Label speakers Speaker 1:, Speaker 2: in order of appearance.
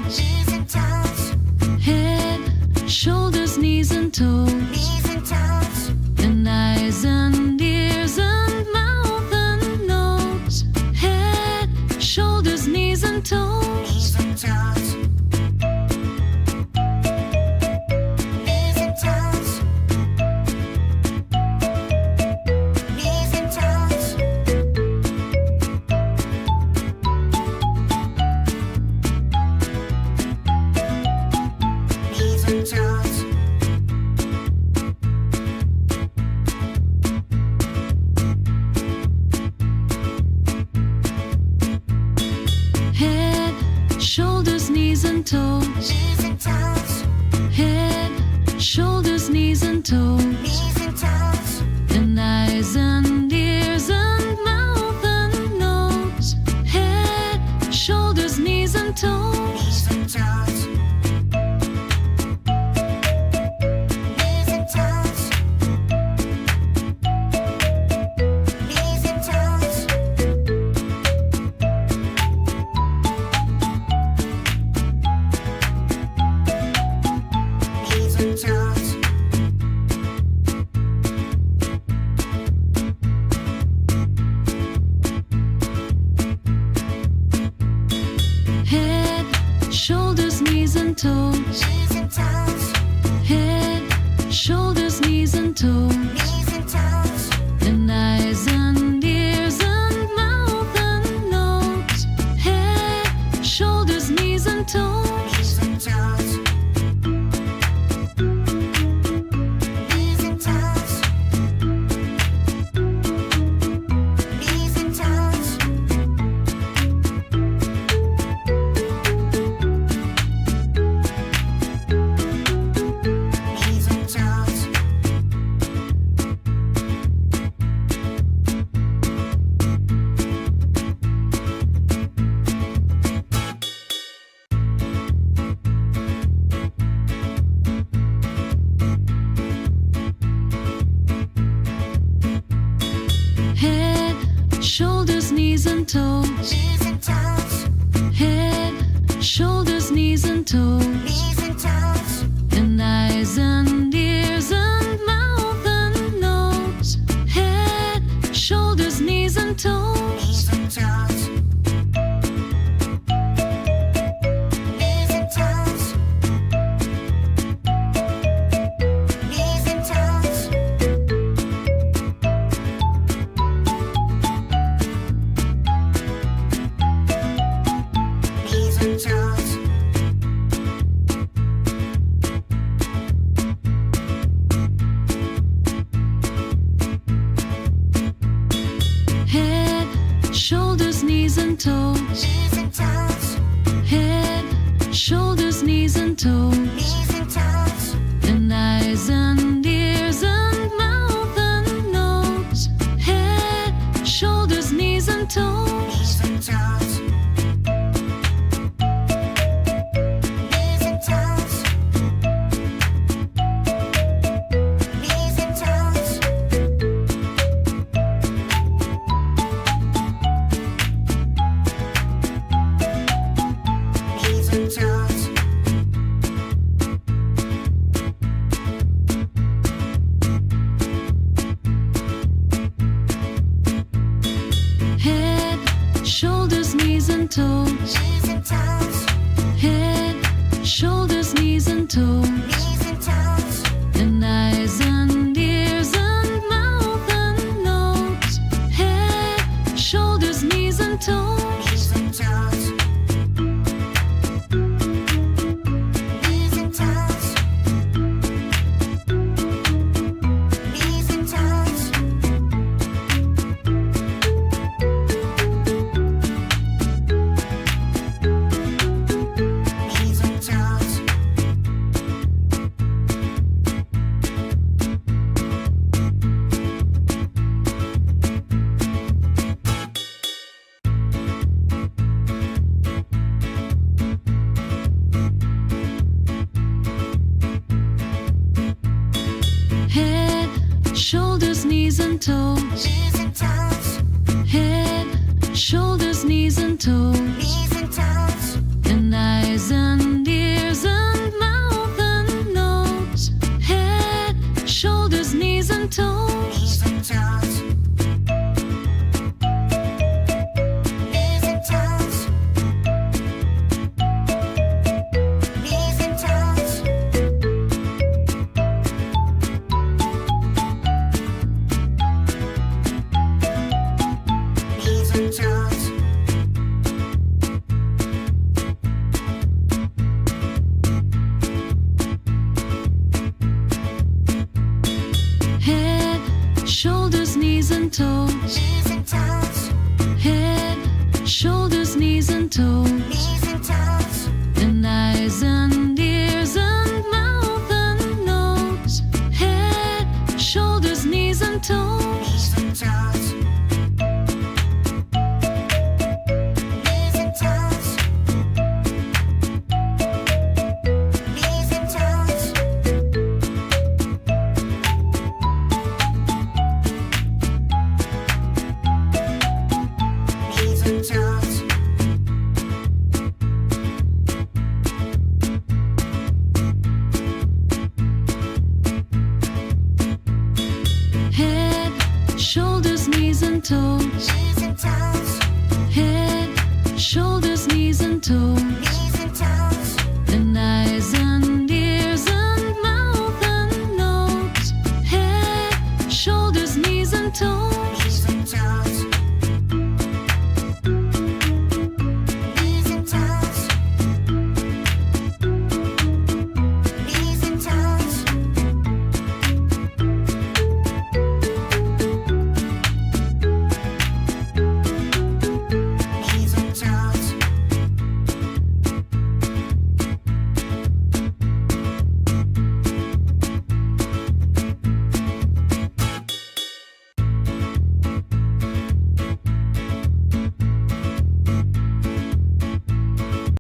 Speaker 1: toes.
Speaker 2: knees and toes,
Speaker 1: Head, shoulders, knees and toes.
Speaker 2: knees and toes,
Speaker 1: And eyes and ears and mouth and nose. Head, shoulders, knees and toes.
Speaker 2: knees and toes, knees and toes, knees and toes, knees and toes,
Speaker 1: Head, shoulders, knees and toes.
Speaker 2: knees and toes,
Speaker 1: Head, shoulders, knees and toes.
Speaker 2: knees and toes,
Speaker 1: And eyes and ears and mouth and nose. Head, shoulders, knees and toes.
Speaker 2: knees and toes, knees and toes, knees and toes, knees and toes,
Speaker 1: Head, shoulders, knees and toes.
Speaker 2: knees and toes,
Speaker 1: Head, shoulders, knees and toes.
Speaker 2: knees and toes,
Speaker 1: And eyes and ears and mouth and nose. Head, shoulders, knees and toes.
Speaker 2: knees and toes, knees and toes, knees and toes, knees and toes,
Speaker 1: Head, shoulders, knees and toes.
Speaker 2: knees and toes,
Speaker 1: Head, shoulders, knees and toes.
Speaker 2: knees and toes,
Speaker 1: And eyes and ears and mouth and nose. Head, shoulders, knees and toes.
Speaker 2: knees and toes, knees and toes, knees and toes, knees and toes,
Speaker 1: Head, shoulders, knees and toes.
Speaker 2: knees and toes,
Speaker 1: Head, shoulders, knees and toes.
Speaker 2: knees and toes,
Speaker 1: And eyes and ears and mouth and nose. Head, shoulders, knees and toes.
Speaker 2: knees and toes, knees and toes, knees and toes, knees and toes,
Speaker 1: Head, shoulders, knees and toes.
Speaker 2: knees and toes,
Speaker 1: Head, shoulders, knees and toes.
Speaker 2: knees and toes,
Speaker 1: And eyes and ears and mouth and nose. Head, shoulders, knees and toes.
Speaker 2: knees and toes, knees and toes, knees and toes, knees and toes,
Speaker 1: Head, shoulders, knees and toes.
Speaker 2: knees and toes,
Speaker 1: Head, shoulders, knees and toes.
Speaker 2: knees and toes,
Speaker 1: And eyes and knees and toes.
Speaker 2: knees and toes,
Speaker 1: Head, shoulders, knees and toes.
Speaker 2: knees and toes,
Speaker 1: And eyes and